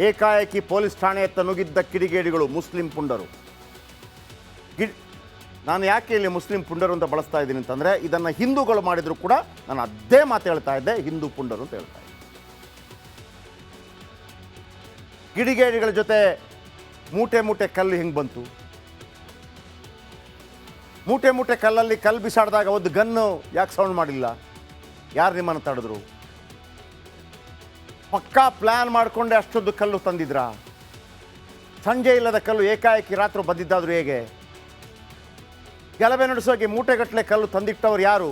ಏಕಾಏಕಿ ಪೊಲೀಸ್ ಠಾಣೆಯತ್ತ ನುಗ್ಗಿದ್ದ ಕಿಡಿಗೇಡಿಗಳು ಮುಸ್ಲಿಂ ಪುಂಡರು. ನಾನು ಯಾಕೆ ಇಲ್ಲಿ ಮುಸ್ಲಿಂ ಪುಂಡರು ಅಂತ ಬಳಸ್ತಾ ಇದ್ದೀನಿ ಅಂತಂದರೆ, ಇದನ್ನು ಹಿಂದೂಗಳು ಮಾಡಿದರೂ ಕೂಡ ನಾನು ಅದೇ ಮಾತು ಹೇಳ್ತಾ ಇದ್ದೆ, ಹಿಂದೂ ಪುಂಡರು ಅಂತ ಹೇಳ್ತಾ ಇದ್ದೆ. ಕಿಡಿಗೇಡಿಗಳ ಜೊತೆ ಮೂಟೆ ಮೂಟೆ ಕಲ್ಲು ಹೆಂಗೆ ಬಂತು? ಮೂಟೆ ಮೂಟೆ ಕಲ್ಲಲ್ಲಿ ಕಲ್ಲು ಬಿಸಾಡಿದಾಗ ಒಂದು ಗನ್ನು ಯಾಕೆ ಸೌಂಡ್ ಮಾಡಿಲ್ಲ? ಯಾರು ನಿಮ್ಮನ್ನು ತಡೆದ್ರು? ಪಕ್ಕಾ ಪ್ಲ್ಯಾನ್ ಮಾಡಿಕೊಂಡೆ ಅಷ್ಟೊಂದು ಕಲ್ಲು ತಂದಿದ್ರಾ? ಸಂಜೆ ಇಲ್ಲದ ಕಲ್ಲು ಏಕಾಏಕಿ ರಾತ್ರಿ ಬಂದಿದ್ದಾದರೂ ಹೇಗೆ? ಗಲಭೆ ನಡೆಸೋಕೆ ಮೂಟೆಗಟ್ಟಲೆ ಕಲ್ಲು ತಂದಿಟ್ಟವರು ಯಾರು?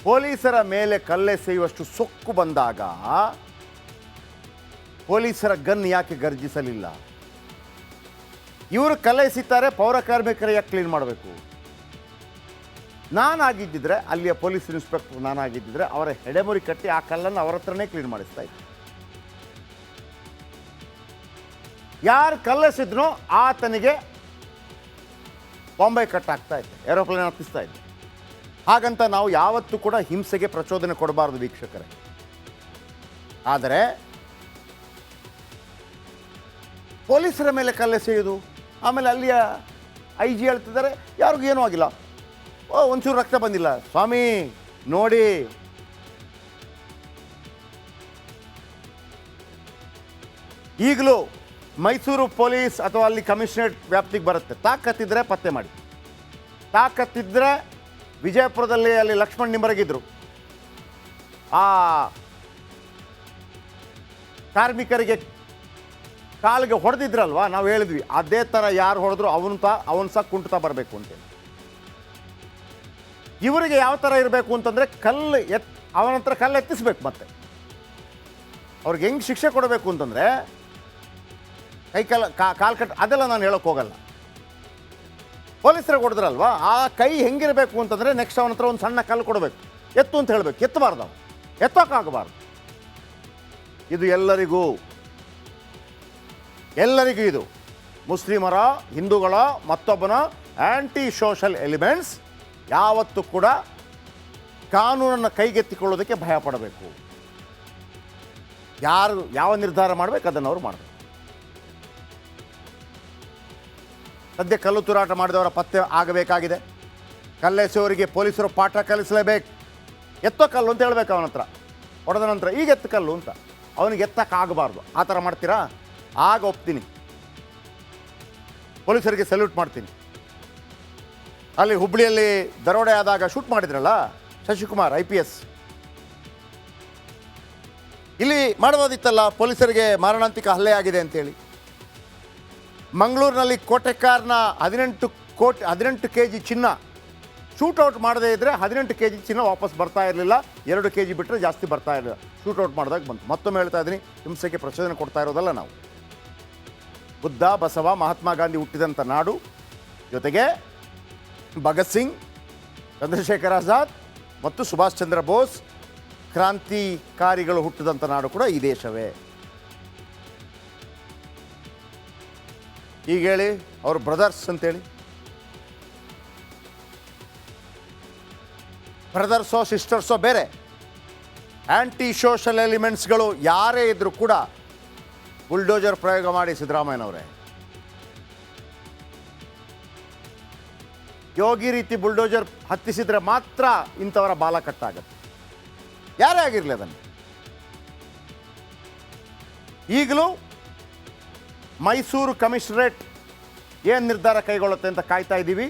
ಪೊಲೀಸರ ಮೇಲೆ ಕಲ್ಲೆಸೆಯುವಷ್ಟು ಸೊಕ್ಕು ಬಂದಾಗ ಪೊಲೀಸರ ಗನ್ ಯಾಕೆ ಗರ್ಜಿಸಲಿಲ್ಲ? ಇವರು ಕಲ್ಲೆಸಿತಾರೆ, ಪೌರ ಕಾರ್ಮಿಕರ ಯಾಕೆ ಕ್ಲೀನ್ ಮಾಡಬೇಕು? ನಾನಾಗಿದ್ದಿದ್ರೆ, ಅಲ್ಲಿಯ ಪೊಲೀಸ್ ಇನ್ಸ್ಪೆಕ್ಟರ್ ನಾನಾಗಿದ್ದಿದ್ರೆ ಅವರ ಹೆಡೆಮುರಿ ಕಟ್ಟಿ ಆ ಕಲ್ಲನ್ನು ಅವರ ಹತ್ರನೇ ಕ್ಲೀನ್ ಮಾಡಿಸ್ತಾ ಇದ್ದೆ. ಯಾರು ಕಲ್ಲೆಸಿದ್ನೋ ಆತನಿಗೆ ಬಾಂಬೆ ಕಟ್ಟಾಗ್ತಾ ಇದ್ದೆ, ಏರೋಪ್ಲೇನ್ ಹತ್ತಿಸ್ತಾ ಇದ್ದೆ. ಹಾಗಂತ ನಾವು ಯಾವತ್ತೂ ಕೂಡ ಹಿಂಸೆಗೆ ಪ್ರಚೋದನೆ ಕೊಡಬಾರ್ದು ವೀಕ್ಷಕರೇ. ಆದರೆ ಪೊಲೀಸರ ಮೇಲೆ ಕಲ್ಲೆಸೆಯುವುದು, ಆಮೇಲೆ ಅಲ್ಲಿಯ IG ಹೇಳ್ತಿದ್ದಾರೆ ಯಾರಿಗೂ ಏನೂ ಆಗಿಲ್ಲ, ಒಂಚೂರು ರಕ್ತ ಬಂದಿಲ್ಲ. ಸ್ವಾಮಿ ನೋಡಿ, ಈಗಲೂ ಮೈಸೂರು ಪೊಲೀಸ್ ಅಥವಾ ಅಲ್ಲಿ ಕಮಿಷನರೇಟ್ ವ್ಯಾಪ್ತಿಗೆ ಬರುತ್ತೆ. ತಾಕತ್ತಿದ್ರೆ ಪತ್ತೆ ಮಾಡಿ. ತಾಕತ್ತಿದ್ರೆ ವಿಜಯಪುರದಲ್ಲಿ ಅಲ್ಲಿ ಲಕ್ಷ್ಮಣ್ ನಿಂಬರಗಿದ್ರು, ಆ ಕಾರ್ಮಿಕರಿಗೆ ಕಾಲಿಗೆ ಹೊಡೆದಿದ್ರಲ್ವಾ, ನಾವು ಹೇಳಿದ್ವಿ ಅದೇ ಥರ ಯಾರು ಹೊಡೆದ್ರು ಅವನು ಸಹ ಕುಂಟುತ್ತಾ ಬರಬೇಕು ಅಂತೇಳಿ. ಇವರಿಗೆ ಯಾವ ಥರ ಇರಬೇಕು ಅಂತಂದರೆ ಕಲ್ಲು ಅವನ ಹತ್ರ ಕಲ್ಲು ಎತ್ತಿಸ್ಬೇಕು. ಮತ್ತೆ ಅವ್ರಿಗೆ ಹೆಂಗೆ ಶಿಕ್ಷೆ ಕೊಡಬೇಕು ಅಂತಂದರೆ ಕೈ ಕಾಲು ಕಟ್ಟು ಅದೆಲ್ಲ ನಾನು ಹೇಳೋಕ್ಕೆ ಹೋಗಲ್ಲ. ಪೊಲೀಸರಿಗೆ ಹೊಡೆದ್ರಲ್ವಾ, ಆ ಕೈ ಹೆಂಗಿರಬೇಕು ಅಂತಂದರೆ ನೆಕ್ಸ್ಟ್ ಅವನ ಹತ್ರ ಒಂದು ಸಣ್ಣ ಕಲ್ಲು ಕೊಡಬೇಕು, ಎತ್ತು ಅಂತ ಹೇಳಬೇಕು. ಎತ್ತಬಾರ್ದು, ಅವನು ಎತ್ತೋಕ್ಕಾಗಬಾರ್ದು. ಇದು ಎಲ್ಲರಿಗೂ ಇದು ಮುಸ್ಲಿಮರ, ಹಿಂದೂಗಳ, ಮತ್ತೊಬ್ಬನ ಆ್ಯಂಟಿ ಸೋಷಲ್ ಎಲಿಮೆಂಟ್ಸ್ ಯಾವತ್ತೂ ಕೂಡ ಕಾನೂನನ್ನು ಕೈಗೆತ್ತಿಕೊಳ್ಳೋದಕ್ಕೆ ಭಯ ಪಡಬೇಕು. ಯಾರು ಯಾವ ನಿರ್ಧಾರ ಮಾಡಬೇಕು ಅದನ್ನು ಅವರು ಮಾಡಬೇಕು. ಸದ್ಯ ಕಲ್ಲು ತೂರಾಟ ಮಾಡಿದವರ ಪತ್ತೆ ಆಗಬೇಕಾಗಿದೆ. ಕಲ್ಲೆಸೆಯವರಿಗೆ ಪೊಲೀಸರು ಪಾಠ ಕಲಿಸಲೇಬೇಕು. ಎತ್ತೋ ಕಲ್ಲು ಅಂತ ಹೇಳ್ಬೇಕು ಅವನ ಹತ್ರ, ಹೊಡೆದ ನಂತರ ಈಗ ಎತ್ತು ಕಲ್ಲು ಅಂತ. ಅವನಿಗೆ ಎತ್ತಕ್ಕಾಗಬಾರ್ದು. ಆ ಥರ ಮಾಡ್ತೀರಾ? ಆಗ ಒಪ್ತೀನಿ, ಪೊಲೀಸರಿಗೆ ಸಲ್ಯೂಟ್ ಮಾಡ್ತೀನಿ. ಅಲ್ಲಿ ಹುಬ್ಬಳ್ಳಿಯಲ್ಲಿ ದರೋಡೆ ಆದಾಗ ಶೂಟ್ ಮಾಡಿದ್ರಲ್ಲ ಶಶಿಕುಮಾರ್ IPS, ಇಲ್ಲಿ ಮಾಡ್ಬೋದಿತ್ತಲ್ಲ ಪೊಲೀಸರಿಗೆ ಮಾರಣಾಂತಿಕ ಹಲ್ಲೆ ಆಗಿದೆ ಅಂತೇಳಿ. ಮಂಗಳೂರಿನಲ್ಲಿ ಕೋಟೆಕಾರ್ನ 18 kg ಚಿನ್ನ ಶೂಟೌಟ್ ಮಾಡದೇ ಇದ್ದರೆ 18 kg ಚಿನ್ನ ವಾಪಸ್ ಬರ್ತಾ ಇರಲಿಲ್ಲ. 2 kg ಬಿಟ್ಟರೆ ಜಾಸ್ತಿ ಬರ್ತಾ ಇರಲಿಲ್ಲ. ಶೂಟೌಟ್ ಮಾಡಿದಾಗ ಬಂತು. ಮತ್ತೊಮ್ಮೆ ಹೇಳ್ತಾ ಇದ್ದೀನಿ, ಹಿಂಸೆಗೆ ಪ್ರಚೋದನೆ ಕೊಡ್ತಾ ಇರೋದಲ್ಲ ನಾವು. ಬುದ್ಧ, ಬಸವ, ಮಹಾತ್ಮ ಗಾಂಧಿ ಹುಟ್ಟಿದಂಥ ನಾಡು, ಜೊತೆಗೆ ಭಗತ್ ಸಿಂಗ್, ಚಂದ್ರಶೇಖರ್ ಆಜಾದ್ ಮತ್ತು ಸುಭಾಷ್ ಚಂದ್ರ ಬೋಸ್ ಕ್ರಾಂತಿಕಾರಿಗಳು ಹುಟ್ಟಿದಂಥ ನಾಡು ಕೂಡ ಈ ದೇಶವೇ. ಈಗ ಹೇಳಿ, ಅವರು ಬ್ರದರ್ಸ್ ಅಂತೇಳಿ, ಬ್ರದರ್ಸೋ ಸಿಸ್ಟರ್ಸೋ ಬೇರೆ. ಆ್ಯಂಟಿ ಸೋಷಲ್ ಎಲಿಮೆಂಟ್ಸ್ಗಳು ಯಾರೇ ಇದ್ದರೂ ಕೂಡ ಬುಲ್ಡೋಜರ್ ಪ್ರಯೋಗ ಮಾಡಿ ಸಿದ್ದರಾಮಯ್ಯನವರೇ. ಯೋಗಿ ರೀತಿ ಬುಲ್ಡೋಜರ್ ಹತ್ತಿಸಿದ್ರೆ ಮಾತ್ರ ಇಂಥವರ ಬಾಲ ಕಟ್ಟಾಗತ್ತೆ, ಯಾರೇ ಆಗಿರಲಿ ಅದನ್ನು. ಈಗಲೂ ಮೈಸೂರು ಕಮಿಷನರೇಟ್ ಏನು ನಿರ್ಧಾರ ಕೈಗೊಳ್ಳುತ್ತೆ ಅಂತ ಕಾಯ್ತಾ ಇದ್ದೀವಿ.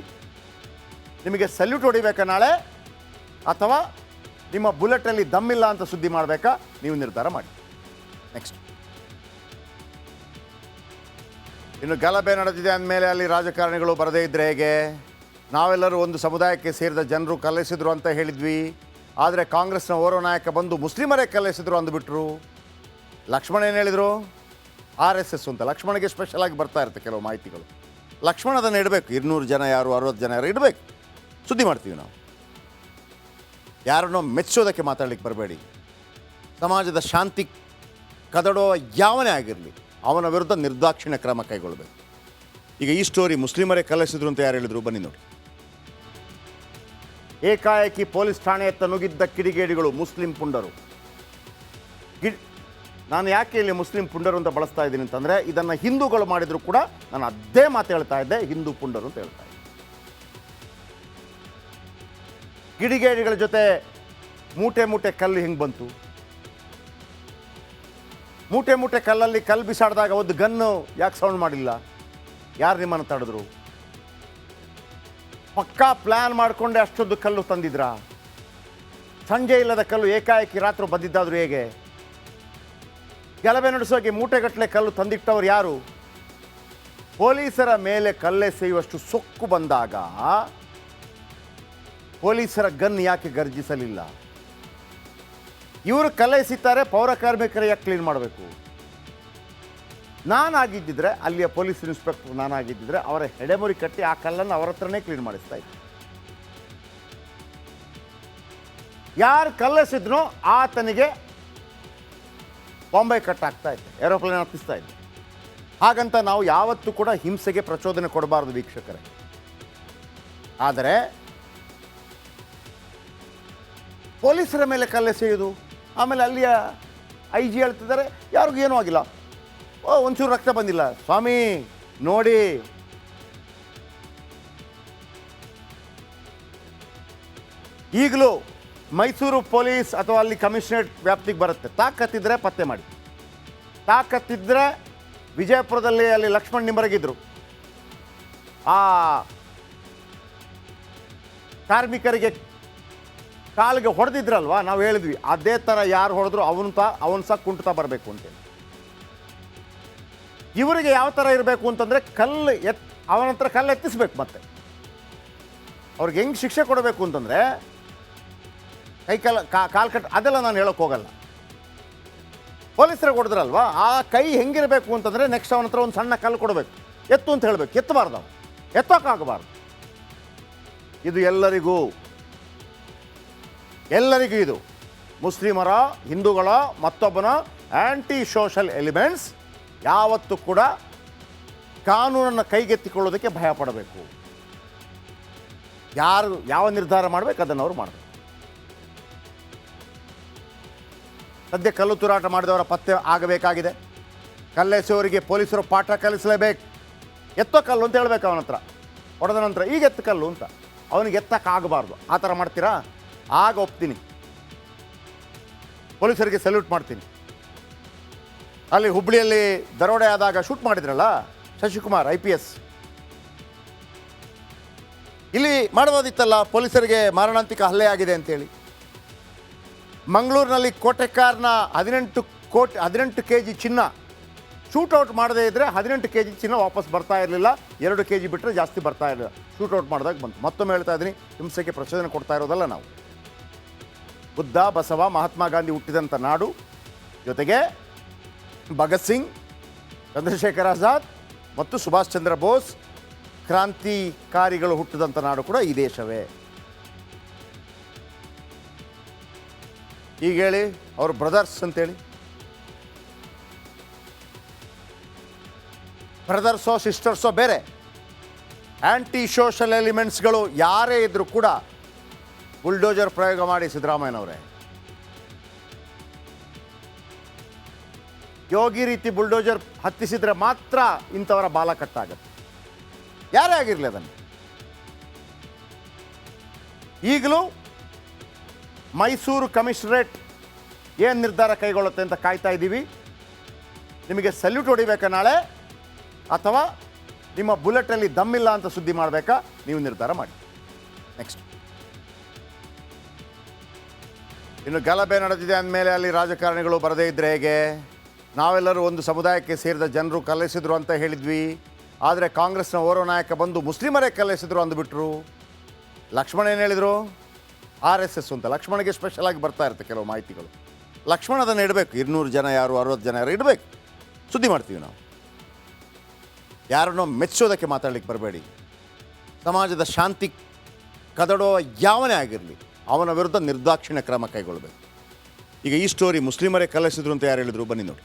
ನಿಮಗೆ ಸಲ್ಯೂಟ್ ಹೊಡಿಬೇಕಾ ನಾಳೆ, ಅಥವಾ ನಿಮ್ಮ ಬುಲೆಟಲ್ಲಿ ದಮ್ಮಿಲ್ಲ ಅಂತ ಸುದ್ದಿ ಮಾಡಬೇಕಾ? ನೀವು ನಿರ್ಧಾರ ಮಾಡಿ. ನೆಕ್ಸ್ಟ್, ಇನ್ನು ಗಲಭೆ ನಡೆದಿದೆ ಅಂದಮೇಲೆ ಅಲ್ಲಿ ರಾಜಕಾರಣಿಗಳು ಬರದೇ ಇದ್ದರೆ ಹೇಗೆ? ನಾವೆಲ್ಲರೂ ಒಂದು ಸಮುದಾಯಕ್ಕೆ ಸೇರಿದ ಜನರು ಕಲ್ಲೆಸಿದ್ರು ಅಂತ ಹೇಳಿದ್ವಿ. ಆದರೆ ಕಾಂಗ್ರೆಸ್ನ ಓರ್ವ ನಾಯಕ ಬಂದು ಮುಸ್ಲಿಮರೇ ಕಲ್ಲೆಸಿದ್ರು ಅಂದುಬಿಟ್ರು. ಲಕ್ಷ್ಮಣ ಏನು ಹೇಳಿದರು? RSS ಅಂತ. ಲಕ್ಷ್ಮಣಿಗೆ ಸ್ಪೆಷಲಾಗಿ ಬರ್ತಾ ಇರುತ್ತೆ ಕೆಲವು ಮಾಹಿತಿಗಳು. ಲಕ್ಷ್ಮಣ ಅದನ್ನು ಇಡಬೇಕು. 200 ಜನ ಯಾರು, 60 ಜನ ಯಾರು ಇಡಬೇಕು, ಸುದ್ದಿ ಮಾಡ್ತೀವಿ ನಾವು. ಯಾರನ್ನೋ ಮೆಚ್ಚೋದಕ್ಕೆ ಮಾತಾಡಲಿಕ್ಕೆ ಬರಬೇಡಿ. ಸಮಾಜದ ಶಾಂತಿ ಕದಡೋ ಯಾವನೇ ಆಗಿರಲಿ, ಅವನ ವಿರುದ್ಧ ನಿರ್ದಾಕ್ಷಿಣ್ಯ ಕ್ರಮ ಕೈಗೊಳ್ಳಬೇಕು. ಈಗ ಈ ಸ್ಟೋರಿ ಮುಸ್ಲಿಮರೇ ಕಲಿಸಿದ್ರು ಅಂತ ಯಾರು ಹೇಳಿದ್ರು, ಬನ್ನಿ ನೋಡಿ. ಏಕಾಏಕಿ ಪೊಲೀಸ್ ಠಾಣೆಯತ್ತ ನುಗ್ಗಿದ್ದ ಕಿಡಿಗೇಡಿಗಳು ಮುಸ್ಲಿಂ ಪುಂಡರು. ನಾನು ಯಾಕೆ ಇಲ್ಲಿ ಮುಸ್ಲಿಂ ಪುಂಡರು ಅಂತ ಬಳಸ್ತಾ ಇದ್ದೀನಿ ಅಂತಂದರೆ, ಇದನ್ನು ಹಿಂದೂಗಳು ಮಾಡಿದರೂ ಕೂಡ ನಾನು ಅದೇ ಮಾತು ಹೇಳ್ತಾ ಇದ್ದೆ, ಹಿಂದೂ ಪುಂಡರು ಅಂತ ಹೇಳ್ತಾ ಇದ್ದೆ. ಕಿಡಿಗೇಡಿಗಳ ಜೊತೆ ಮೂಟೆ ಮೂಟೆ ಕಲ್ಲು ಹೆಂಗೆ ಬಂತು? ಮೂಟೆ ಮೂಟೆ ಕಲ್ಲಲ್ಲಿ ಕಲ್ಲು ಬಿಸಾಡಿದಾಗ ಒಂದು ಗನ್ನು ಯಾಕೆ ಸೌಂಡ್ ಮಾಡಿಲ್ಲ? ಯಾರು ನಿಮ್ಮನ್ನು ತಡೆದ್ರು? ಪಕ್ಕಾ ಪ್ಲ್ಯಾನ್ ಮಾಡಿಕೊಂಡೆ ಅಷ್ಟೊಂದು ಕಲ್ಲು ತಂದಿದ್ರಾ? ಸಂಜೆ ಇಲ್ಲದ ಕಲ್ಲು ಏಕಾಏಕಿ ರಾತ್ರಿ ಬಂದಿದ್ದಾದ್ರು ಹೇಗೆ? ಗಲಭೆ ನಡೆಸೋಕೆ ಮೂಟೆಗಟ್ಟಲೆ ಕಲ್ಲು ತಂದಿಟ್ಟವರು ಯಾರು? ಪೊಲೀಸರ ಮೇಲೆ ಕಲ್ಲೆಸೆಯುವಷ್ಟು ಸೊಕ್ಕು ಬಂದಾಗ ಪೊಲೀಸರ ಗನ್ ಯಾಕೆ ಗರ್ಜಿಸಲಿಲ್ಲ? ಇವರು ಕಲ್ಲೆಸಿತಾರೆ, ಪೌರ ಕಾರ್ಮಿಕರ ಯಾಕೆ ಕ್ಲೀನ್ ಮಾಡಬೇಕು? ನಾನಾಗಿದ್ದಿದ್ರೆ, ಅಲ್ಲಿಯ ಪೊಲೀಸ್ ಇನ್ಸ್ಪೆಕ್ಟರ್ ನಾನಾಗಿದ್ದಿದ್ರೆ ಅವರ ಹೆಡೆಮುರಿ ಕಟ್ಟಿ ಆ ಕಲ್ಲನ್ನು ಅವರ ಹತ್ರನೇ ಕ್ಲೀನ್ ಮಾಡಿಸ್ತಾ ಇದ್ದೆ. ಯಾರು ಕಲ್ಲೆಸಿದ್ನೋ ಆತನಿಗೆ ಬಾಂಬೆ ಕಟ್ ಆಗ್ತಾ ಇದ್ದೆ, ಏರೋಪ್ಲೇನ್ ಹತ್ತಿಸ್ತಾ ಇದ್ದೆ. ಹಾಗಂತ ನಾವು ಯಾವತ್ತೂ ಕೂಡ ಹಿಂಸೆಗೆ ಪ್ರಚೋದನೆ ಕೊಡಬಾರ್ದು ವೀಕ್ಷಕರೇ. ಆದರೆ ಪೊಲೀಸರ ಮೇಲೆ ಕಲ್ಲೆಸೆಯುವುದು, ಆಮೇಲೆ ಅಲ್ಲಿಯ IG ಹೇಳ್ತಿದ್ದಾರೆ ಯಾರಿಗೂ ಏನೂ ಆಗಿಲ್ಲ, ಒಂಚೂರು ರಕ್ತ ಬಂದಿಲ್ಲ. ಸ್ವಾಮಿ ನೋಡಿ, ಈಗಲೂ ಮೈಸೂರು ಪೊಲೀಸ್ ಅಥವಾ ಅಲ್ಲಿ ಕಮಿಷನರೇಟ್ ವ್ಯಾಪ್ತಿಗೆ ಬರುತ್ತೆ. ತಾಕತ್ತಿದ್ರೆ ಪತ್ತೆ ಮಾಡಿ. ತಾಕತ್ತಿದ್ರೆ ವಿಜಯಪುರದಲ್ಲಿ ಅಲ್ಲಿ ಲಕ್ಷ್ಮಣ್ ನಿಂಬರಗಿದ್ರು, ಆ ಕಾರ್ಮಿಕರಿಗೆ ಕಾಲಿಗೆ ಹೊಡೆದಿದ್ರಲ್ವಾ, ನಾವು ಹೇಳಿದ್ವಿ ಅದೇ ಥರ ಯಾರು ಹೊಡೆದ್ರು ಅವನು ಸಹ ಕುಂಟುತ್ತಾ ಬರಬೇಕು ಅಂತೇಳಿ. ಇವರಿಗೆ ಯಾವ ಥರ ಇರಬೇಕು ಅಂತಂದರೆ ಅವನ ಹತ್ರ ಕಲ್ಲು ಎತ್ತಿಸ್ಬೇಕು. ಮತ್ತೆ ಅವ್ರಿಗೆ ಹೆಂಗೆ ಶಿಕ್ಷೆ ಕೊಡಬೇಕು ಅಂತಂದರೆ ಕಾಲು ಕಟ್ಟು ಅದೆಲ್ಲ ನಾನು ಹೇಳೋಕ್ಕೆ ಹೋಗಲ್ಲ. ಪೊಲೀಸರಿಗೆ ಹೊಡೆದ್ರಲ್ವಾ, ಆ ಕೈ ಹೆಂಗಿರಬೇಕು ಅಂತಂದರೆ ನೆಕ್ಸ್ಟ್ ಅವನ ಹತ್ರ ಒಂದು ಸಣ್ಣ ಕಲ್ಲು ಕೊಡಬೇಕು, ಎತ್ತು ಅಂತ ಹೇಳಬೇಕು. ಎತ್ತಬಾರ್ದು, ಅವನು ಎತ್ತೋಕ್ಕಾಗಬಾರ್ದು. ಇದು ಎಲ್ಲರಿಗೂ ಇದು ಮುಸ್ಲಿಮರ, ಹಿಂದೂಗಳ, ಮತ್ತೊಬ್ಬನ ಆ್ಯಂಟಿ ಸೋಷಲ್ ಎಲಿಮೆಂಟ್ಸ್ ಯಾವತ್ತೂ ಕೂಡ ಕಾನೂನನ್ನು ಕೈಗೆತ್ತಿಕೊಳ್ಳೋದಕ್ಕೆ ಭಯ ಪಡಬೇಕು. ಯಾವ ನಿರ್ಧಾರ ಮಾಡಬೇಕು ಅದನ್ನು ಅವರು ಮಾಡಬೇಕು. ಸದ್ಯ ಕಲ್ಲು ತೂರಾಟ ಮಾಡಿದವರ ಪತ್ತೆ ಆಗಬೇಕಾಗಿದೆ. ಕಲ್ಲೆಸೆಯವರಿಗೆ ಪೊಲೀಸರು ಪಾಠ ಕಲಿಸಲೇಬೇಕು. ಎತ್ತೋ ಕಲ್ಲು ಅಂತ ಹೇಳ್ಬೇಕು ಅವನ ಹತ್ರ, ಹೊಡೆದ ನಂತರ ಈಗ ಎತ್ತು ಕಲ್ಲು ಅಂತ. ಅವನಿಗೆ ಎತ್ತಕ್ಕಾಗಬಾರ್ದು. ಆ ಥರ ಮಾಡ್ತೀರಾ? ಆಗ ಒಪ್ತೀನಿ, ಪೊಲೀಸರಿಗೆ ಸಲ್ಯೂಟ್ ಮಾಡ್ತೀನಿ. ಅಲ್ಲಿ ಹುಬ್ಬಳ್ಳಿಯಲ್ಲಿ ದರೋಡೆ ಆದಾಗ ಶೂಟ್ ಮಾಡಿದ್ರಲ್ಲ ಶಶಿಕುಮಾರ್ IPS, ಇಲ್ಲಿ ಮಾಡ್ಬೋದಿತ್ತಲ್ಲ ಪೊಲೀಸರಿಗೆ ಮಾರಣಾಂತಿಕ ಹಲ್ಲೆ ಆಗಿದೆ ಅಂತೇಳಿ. ಮಂಗಳೂರಿನಲ್ಲಿ ಕೋಟೆಕಾರ್ನ 18 kg ಚಿನ್ನ ಶೂಟೌಟ್ ಮಾಡದೇ ಇದ್ದರೆ 18 kg ಚಿನ್ನ ವಾಪಸ್ ಬರ್ತಾ ಇರಲಿಲ್ಲ. 2 kg ಬಿಟ್ಟರೆ ಜಾಸ್ತಿ ಬರ್ತಾ ಇರಲಿಲ್ಲ. ಶೂಟೌಟ್ ಮಾಡಿದಾಗ ಬಂತು. ಮತ್ತೊಮ್ಮೆ ಹೇಳ್ತಾ ಇದ್ದೀನಿ, ಹಿಂಸೆಗೆ ಪ್ರಚೋದನೆ ಕೊಡ್ತಾ ಇರೋದಲ್ಲ ನಾವು. ಬುದ್ಧ, ಬಸವ, ಮಹಾತ್ಮ ಗಾಂಧಿ ಹುಟ್ಟಿದಂಥ ನಾಡು, ಜೊತೆಗೆ ಭಗತ್ ಸಿಂಗ್, ಚಂದ್ರಶೇಖರ್ ಆಜಾದ್ ಮತ್ತು ಸುಭಾಷ್ ಚಂದ್ರ ಬೋಸ್ ಕ್ರಾಂತಿಕಾರಿಗಳು ಹುಟ್ಟಿದಂಥ ನಾಡು ಕೂಡ ಈ ದೇಶವೇ. ಈಗ ಹೇಳಿ, ಅವರು ಬ್ರದರ್ಸ್ ಅಂತೇಳಿ. ಬ್ರದರ್ಸೋ ಸಿಸ್ಟರ್ಸೋ ಬೇರೆ. ಆ್ಯಂಟಿ ಸೋಷಲ್ ಎಲಿಮೆಂಟ್ಸ್ಗಳು ಯಾರೇ ಇದ್ದರೂ ಕೂಡ ಬುಲ್ಡೋಜರ್ ಪ್ರಯೋಗ ಮಾಡಿ ಸಿದ್ದರಾಮಯ್ಯನವರೇ. ಯೋಗಿ ರೀತಿ ಬುಲ್ಡೋಜರ್ ಹತ್ತಿಸಿದ್ರೆ ಮಾತ್ರ ಇಂಥವರ ಬಾಲ ಕಟ್ಟಾಗತ್ತೆ, ಯಾರೇ ಆಗಿರಲಿ ಅದನ್ನು. ಈಗಲೂ ಮೈಸೂರು ಕಮಿಷನರೇಟ್ ಏನು ನಿರ್ಧಾರ ಕೈಗೊಳ್ಳುತ್ತೆ ಅಂತ ಕಾಯ್ತಾ ಇದ್ದೀವಿ. ನಿಮಗೆ ಸಲ್ಯೂಟ್ ಹೊಡಿಬೇಕಾ ನಾಳೆ, ಅಥವಾ ನಿಮ್ಮ ಬುಲೆಟಲ್ಲಿ ದಮ್ಮಿಲ್ಲ ಅಂತ ಸುದ್ದಿ ಮಾಡಬೇಕಾ? ನೀವು ನಿರ್ಧಾರ ಮಾಡಿ. ನೆಕ್ಸ್ಟ್, ಇನ್ನು ಗಲಭೆ ನಡೆದಿದೆ ಅಂದಮೇಲೆ ಅಲ್ಲಿ ರಾಜಕಾರಣಿಗಳು ಬರದೇ ಇದ್ದರೆ ಹೇಗೆ? ನಾವೆಲ್ಲರೂ ಒಂದು ಸಮುದಾಯಕ್ಕೆ ಸೇರಿದ ಜನರು ಕಲ್ಲೆಸಿದ್ರು ಅಂತ ಹೇಳಿದ್ವಿ. ಆದರೆ ಕಾಂಗ್ರೆಸ್ನ ಓರ್ವ ನಾಯಕ ಬಂದು ಮುಸ್ಲಿಮರೇ ಕಲ್ಲೆಸಿದ್ರು ಅಂದುಬಿಟ್ರು. ಲಕ್ಷ್ಮಣ ಏನು ಹೇಳಿದರು? RSS ಅಂತ. ಲಕ್ಷ್ಮಣಿಗೆ ಸ್ಪೆಷಲ್ ಆಗಿ ಬರ್ತಾ ಇರುತ್ತೆ ಕೆಲವು ಮಾಹಿತಿಗಳು. ಲಕ್ಷ್ಮಣ ಅದನ್ನು ಇಡಬೇಕು. 200 ಜನ ಯಾರು, 60 ಜನ ಯಾರು ಇಡಬೇಕು. ಸುದ್ದಿ ಮಾಡ್ತೀವಿ ನಾವು. ಯಾರನ್ನೋ ಮೆಚ್ಚೋದಕ್ಕೆ ಮಾತಾಡಲಿಕ್ಕೆ ಬರಬೇಡಿ. ಸಮಾಜದ ಶಾಂತಿ ಕದಡೋ ಯಾವನೇ ಆಗಿರಲಿ, ಅವನ ವಿರುದ್ಧ ನಿರ್ದಾಕ್ಷಿಣ್ಯ ಕ್ರಮ ಕೈಗೊಳ್ಳಬೇಕು. ಈಗ ಈ ಸ್ಟೋರಿ ಮುಸ್ಲಿಮರೇ ಕಲಿಸಿದ್ರು ಅಂತ ಯಾರು ಹೇಳಿದ್ರು, ಬನ್ನಿ ನೋಡಿ.